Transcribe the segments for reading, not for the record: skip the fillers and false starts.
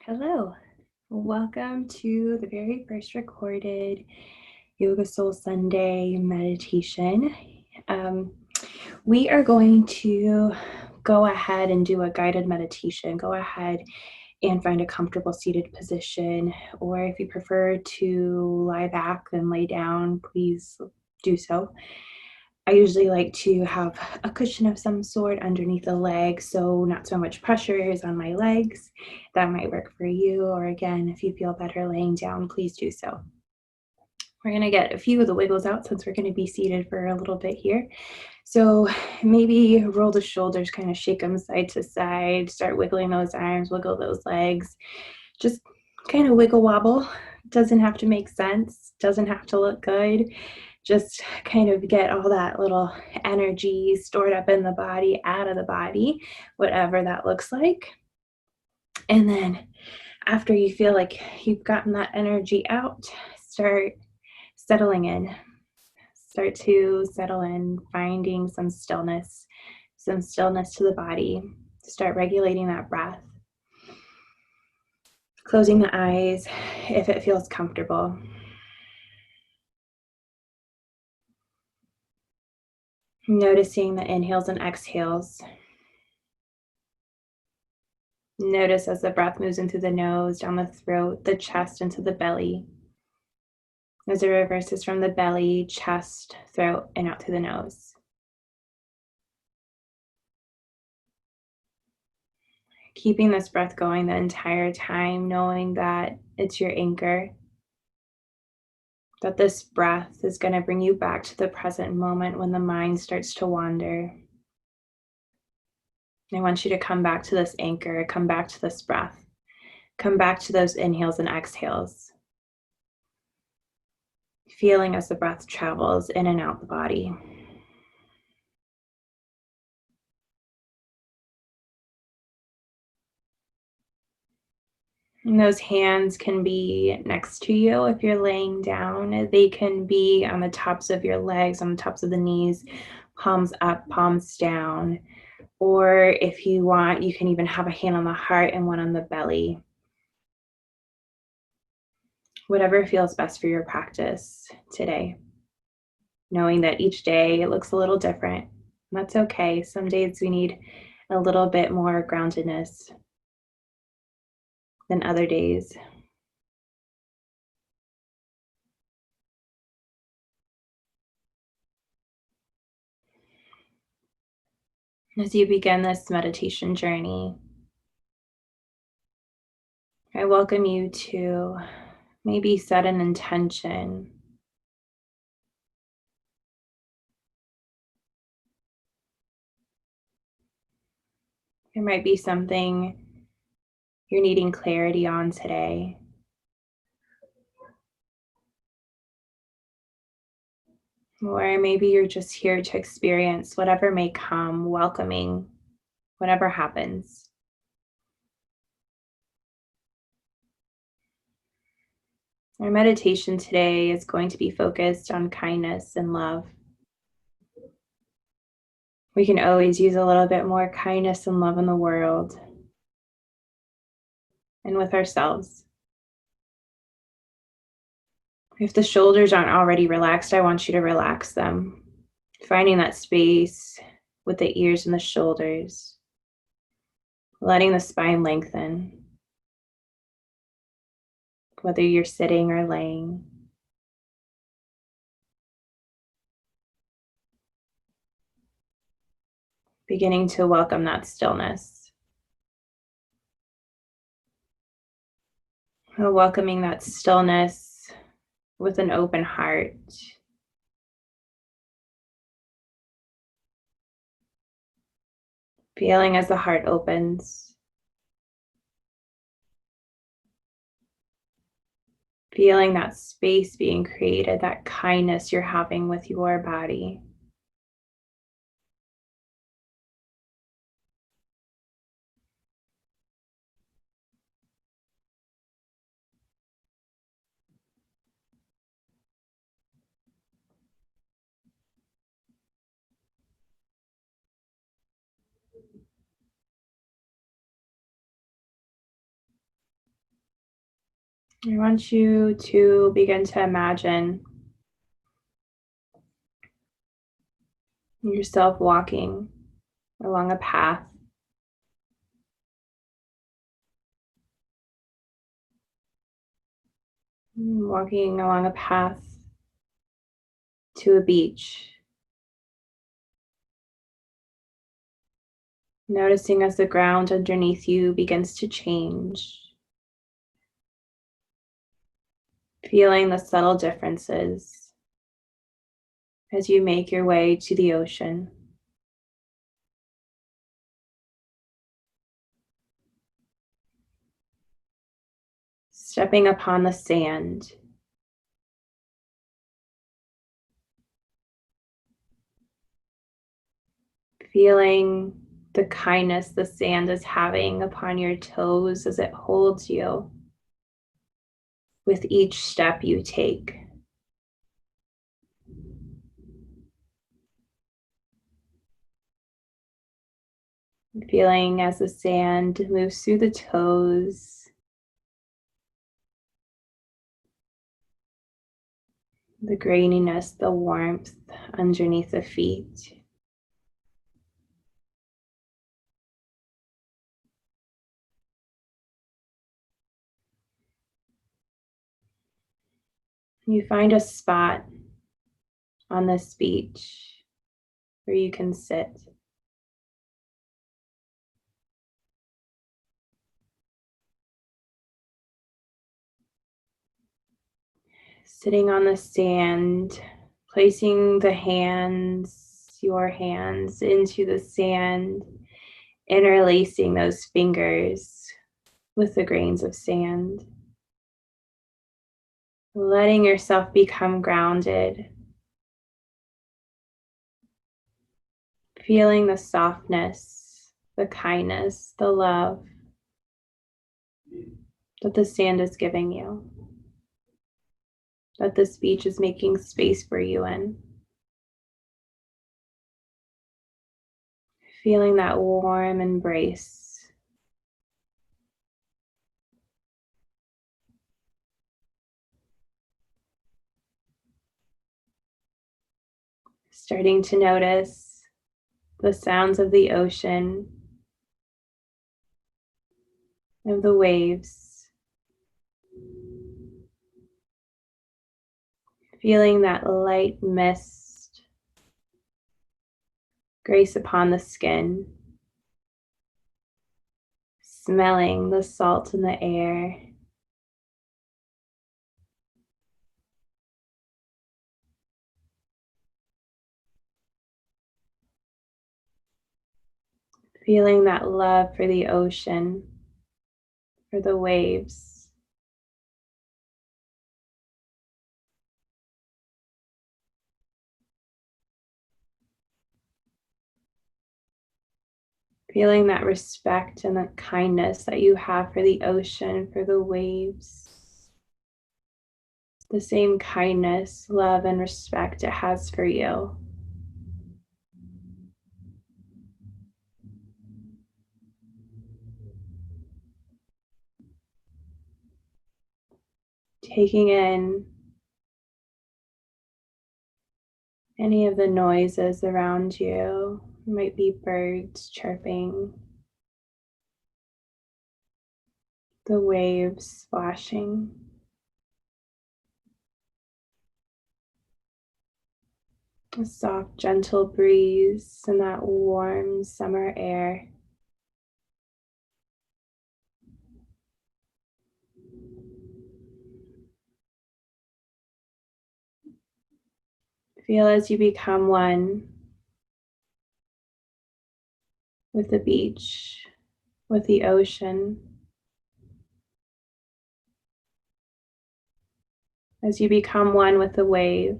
Hello, welcome to the very first recorded Yoga Soul Sunday meditation. Um, we are going to go ahead and do a guided meditation. Go ahead and find a comfortable seated position, or if you prefer to lie back and lay down, please do so. I usually like to have a cushion of some sort underneath the leg, so not so much pressure is on my legs. That might work for you, or again, if you feel better laying down, please do so. We're going to get a few of the wiggles out since we're going to be seated for a little bit here. So maybe roll the shoulders, kind of shake them side to side, start wiggling those arms, wiggle those legs. Just kind of wiggle wobble. Doesn't have to make sense, doesn't have to look good. Just kind of get all that little energy stored up in the body, out of the body, whatever that looks like. And then after you feel like you've gotten that energy out, start settling in. Start to settle in, finding some stillness to the body. Start regulating that breath. Closing the eyes if it feels comfortable. Noticing the inhales and exhales. Notice as the breath moves into the nose, down the throat, the chest, into the belly. As it reverses from the belly, chest, throat, and out to the nose. Keeping this breath going the entire time, knowing that it's your anchor, that this breath is going to bring you back to the present moment when the mind starts to wander. I want you to come back to this anchor, come back to this breath, come back to those inhales and exhales. Feeling as the breath travels in and out the body. And those hands can be next to you if you're laying down. They can be on the tops of your legs, on the tops of the knees, palms up, palms down. Or if you want, you can even have a hand on the heart and one on the belly. Whatever feels best for your practice today. Knowing that each day it looks a little different. That's okay. Some days we need a little bit more groundedness than other days. As you begin this meditation journey, I welcome you to maybe set an intention. There might be something you're needing clarity on today. Or maybe you're just here to experience whatever may come, welcoming whatever happens. Our meditation today is going to be focused on kindness and love. We can always use a little bit more kindness and love in the world and with ourselves. If the shoulders aren't already relaxed, I want you to relax them. Finding that space with the ears and the shoulders. Letting the spine lengthen. Whether you're sitting or laying. Beginning to welcome that stillness. Welcoming that stillness with an open heart. Feeling as the heart opens. Feeling that space being created, that kindness you're having with your body. I want you to begin to imagine yourself walking along a path. Walking along a path to a beach. Noticing as the ground underneath you begins to change. Feeling the subtle differences as you make your way to the ocean. Stepping upon the sand. Feeling the kindness the sand is having upon your toes as it holds you with each step you take. Feeling as the sand moves through the toes, the graininess, the warmth underneath the feet. You find a spot on this beach where you can sit. Sitting on the sand, placing your hands into the sand, interlacing those fingers with the grains of sand. Letting yourself become grounded. Feeling the softness, the kindness, the love that the sand is giving you, that this beach is making space for you in. Feeling that warm embrace. Starting to notice the sounds of the ocean, of the waves. Feeling that light mist grace upon the skin. Smelling the salt in the air. Feeling that love for the ocean, for the waves. Feeling that respect and that kindness that you have for the ocean, for the waves. The same kindness, love, and respect it has for you. Taking in any of the noises around you. It might be birds chirping, the waves splashing. A soft, gentle breeze and that warm summer air. Feel as you become one with the beach, with the ocean. As you become one with the wave.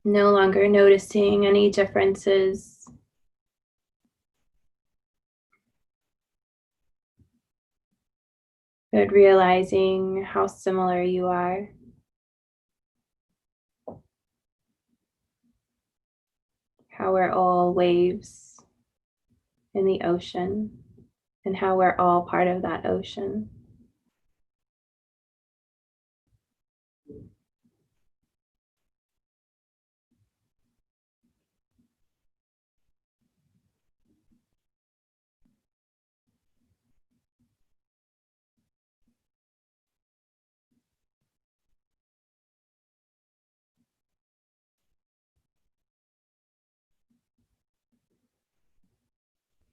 No longer noticing any differences. but realizing how similar you are. How we're all waves in the ocean, and how we're all part of that ocean.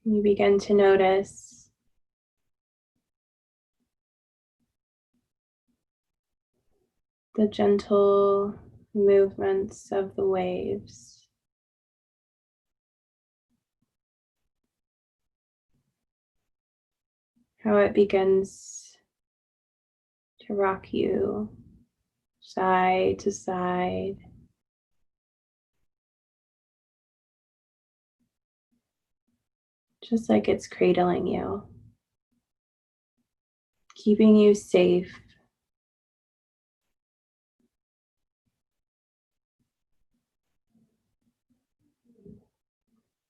You begin to notice the gentle movements of the waves. How it begins to rock you side to side. Just like it's cradling you, keeping you safe,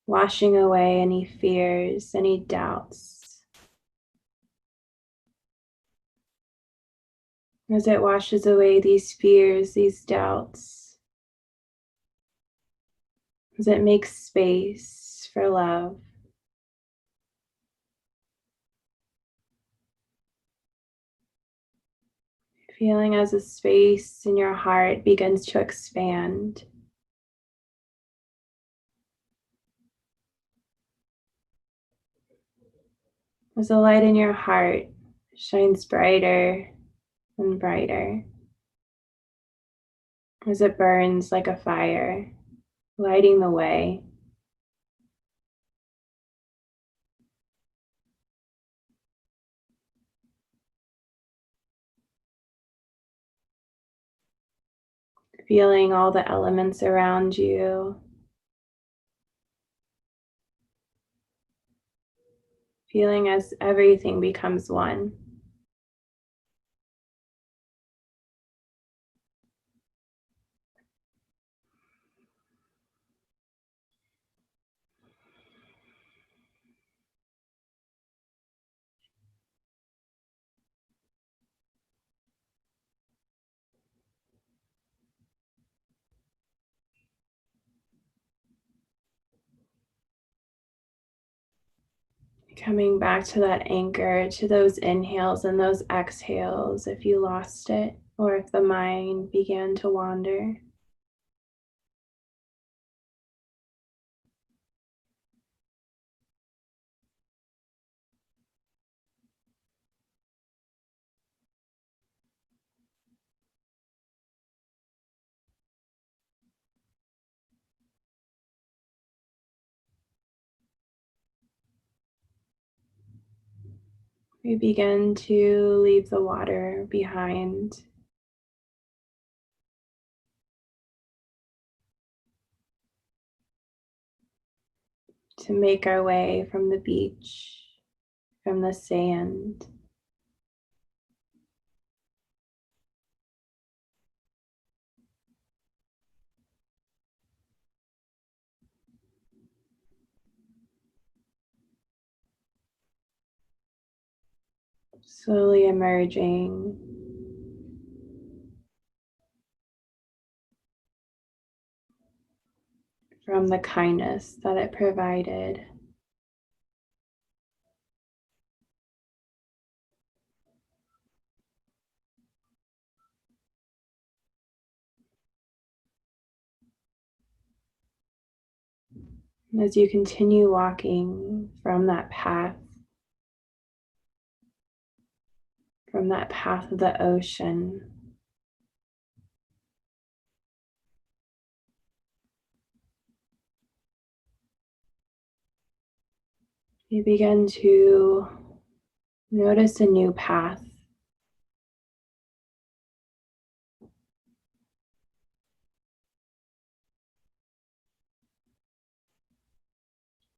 washing away any fears, any doubts. As it washes away these fears, these doubts, as it makes space for love. Feeling as the space in your heart begins to expand. As the light in your heart shines brighter and brighter. As it burns like a fire, lighting the way. Feeling all the elements around you. Feeling as everything becomes one. Coming back to that anchor, to those inhales and those exhales if you lost it or if the mind began to wander. We begin to leave the water behind. To make our way from the beach, from the sand. Slowly emerging from the kindness that it provided. And as you continue walking from that path of the ocean, you begin to notice a new path.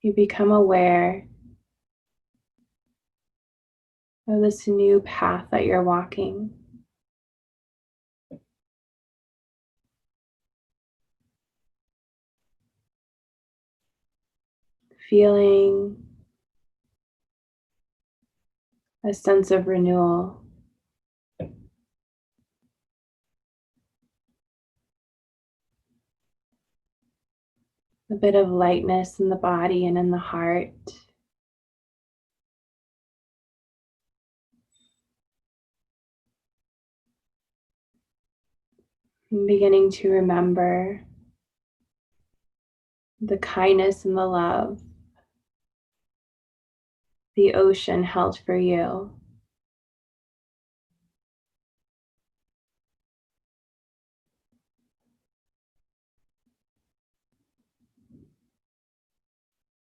You become aware of this new path that you're walking. Feeling a sense of renewal. A bit of lightness in the body and in the heart. And beginning to remember the kindness and the love the ocean held for you.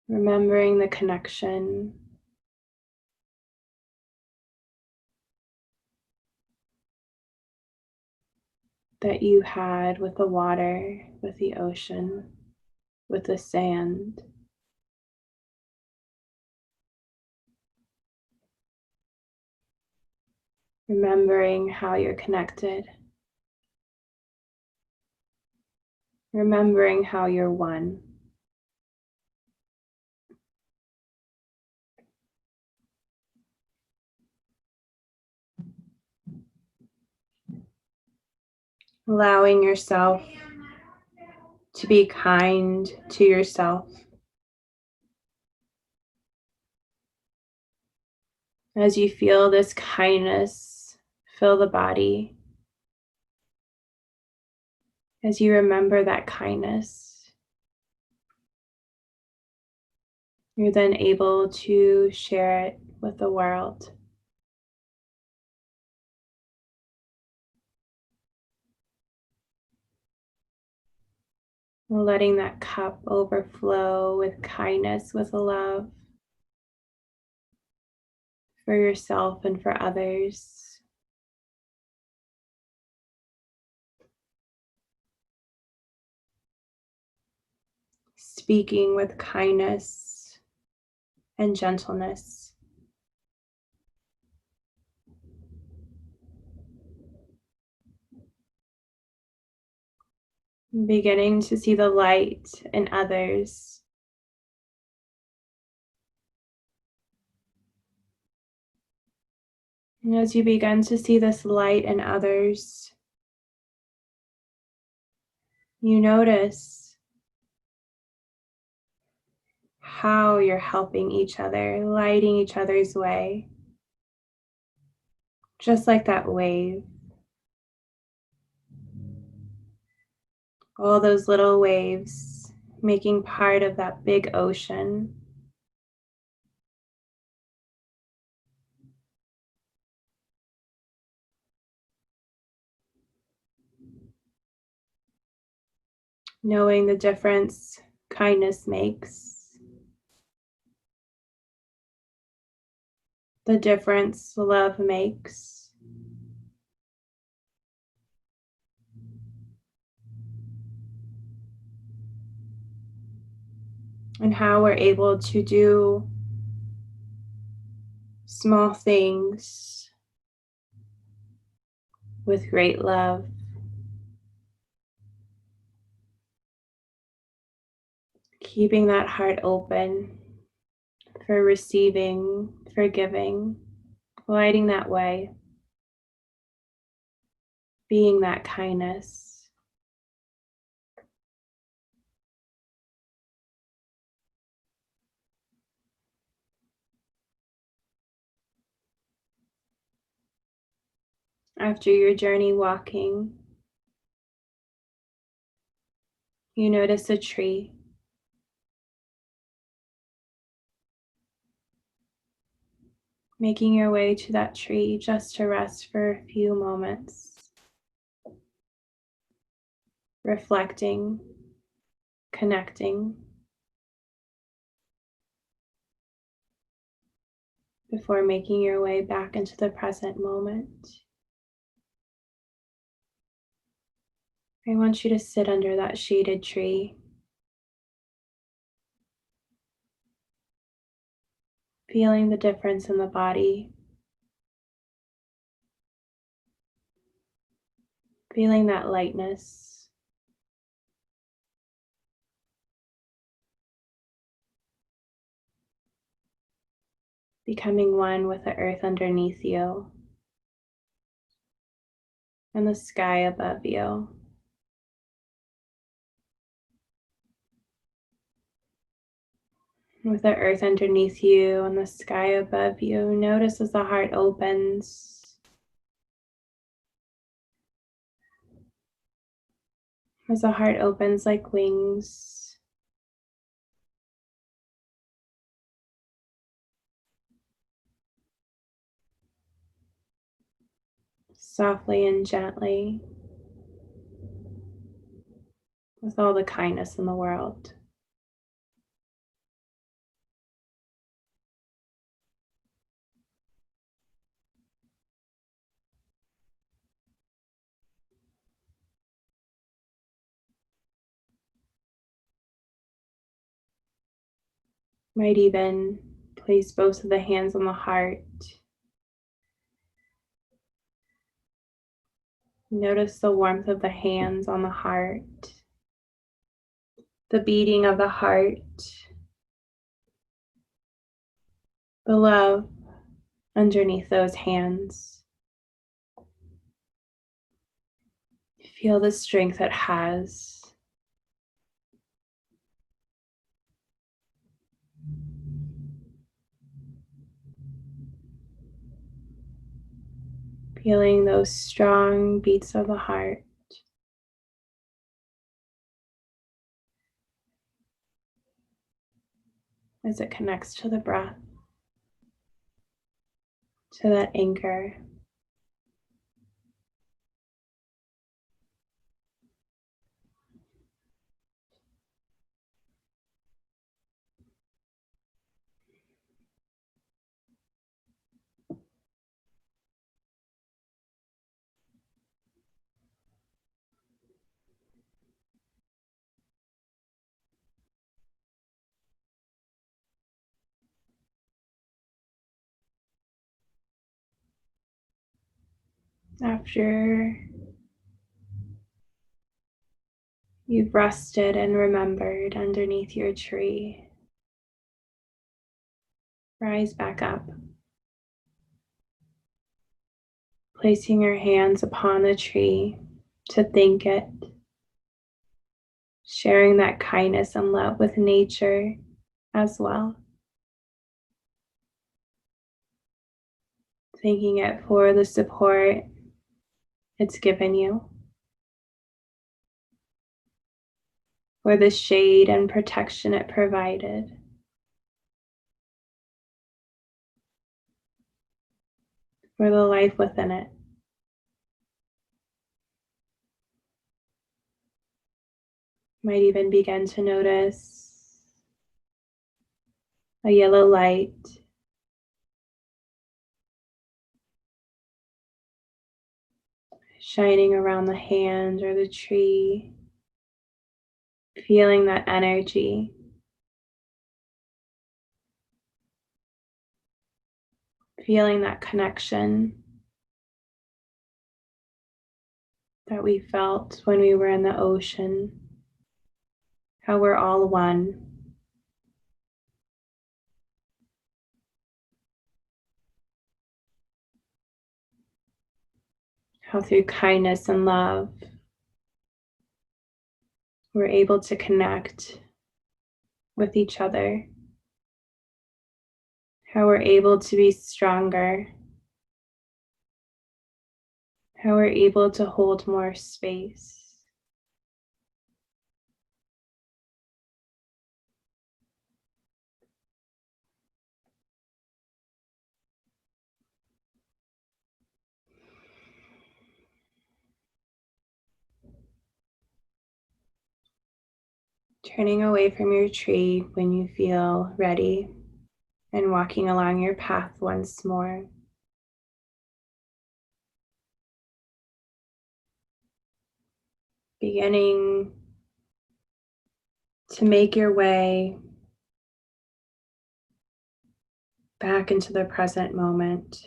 Remembering the connection that you had with the water, with the ocean, with the sand. Remembering how you're connected. Remembering how you're one. Allowing yourself to be kind to yourself. As you feel this kindness fill the body, as you remember that kindness, you're then able to share it with the world. Letting that cup overflow with kindness, with love for yourself and for others. Speaking with kindness and gentleness. Beginning to see the light in others. And as you begin to see this light in others, you notice how you're helping each other, lighting each other's way, just like that wave. All those little waves making part of that big ocean. Knowing the difference kindness makes, the difference love makes. And how we're able to do small things with great love. Keeping that heart open for receiving, for giving, lighting that way, being that kindness. After your journey walking, you notice a tree. Making your way to that tree just to rest for a few moments. Reflecting, connecting, before making your way back into the present moment. I want you to sit under that shaded tree, feeling the difference in the body, Feeling that lightness. Becoming one with the earth underneath you and the sky above you. With the earth underneath you and the sky above you, notice as the heart opens. As the heart opens like wings. Softly and gently. With all the kindness in the world. Might even place both of the hands on the heart. Notice the warmth of the hands on the heart, the beating of the heart, the love underneath those hands. Feel the strength it has. Feeling those strong beats of the heart. As it connects to the breath, to that anchor. After you've rested and remembered underneath your tree, rise back up, placing your hands upon the tree to thank it, sharing that kindness and love with nature as well. Thanking it for the support it's given you, for the shade and protection it provided, for the life within it. Might even begin to notice a yellow light shining around the hand or the tree, feeling that energy. Feeling that connection that we felt when we were in the ocean, how we're all one. How through kindness and love, we're able to connect with each other. How we're able to be stronger. How we're able to hold more space. Turning away from your tree when you feel ready and walking along your path once more. Beginning to make your way back into the present moment.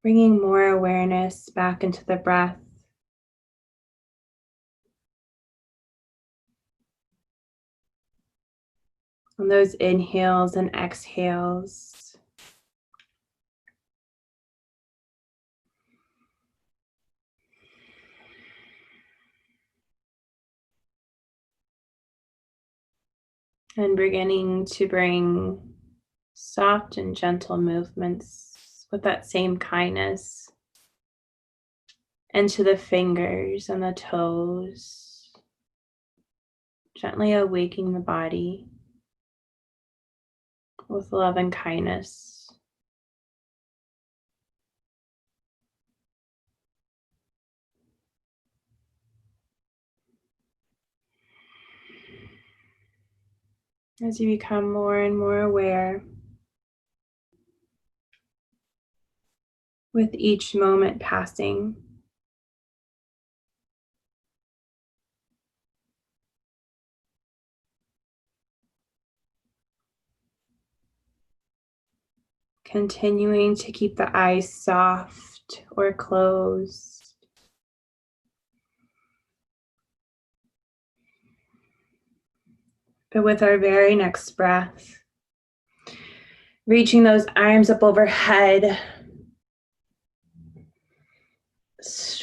Bringing more awareness back into the breath. On those inhales and exhales. And beginning to bring soft and gentle movements with that same kindness into the fingers and the toes, gently awaking the body with love and kindness. As you become more and more aware, with each moment passing, continuing to keep the eyes soft or closed. But with our very next breath, reaching those arms up overhead,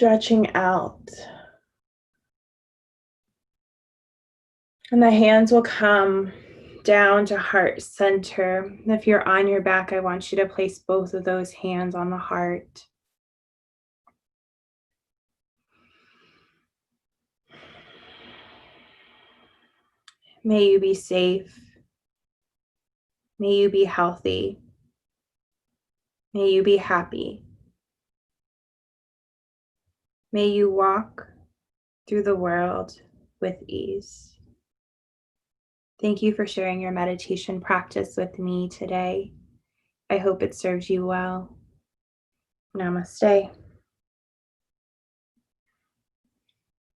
stretching out. And the hands will come down to heart center. If you're on your back, I want you to place both of those hands on the heart. May you be safe. May you be healthy. May you be happy. May you walk through the world with ease. Thank you for sharing your meditation practice with me today. I hope it serves you well. Namaste.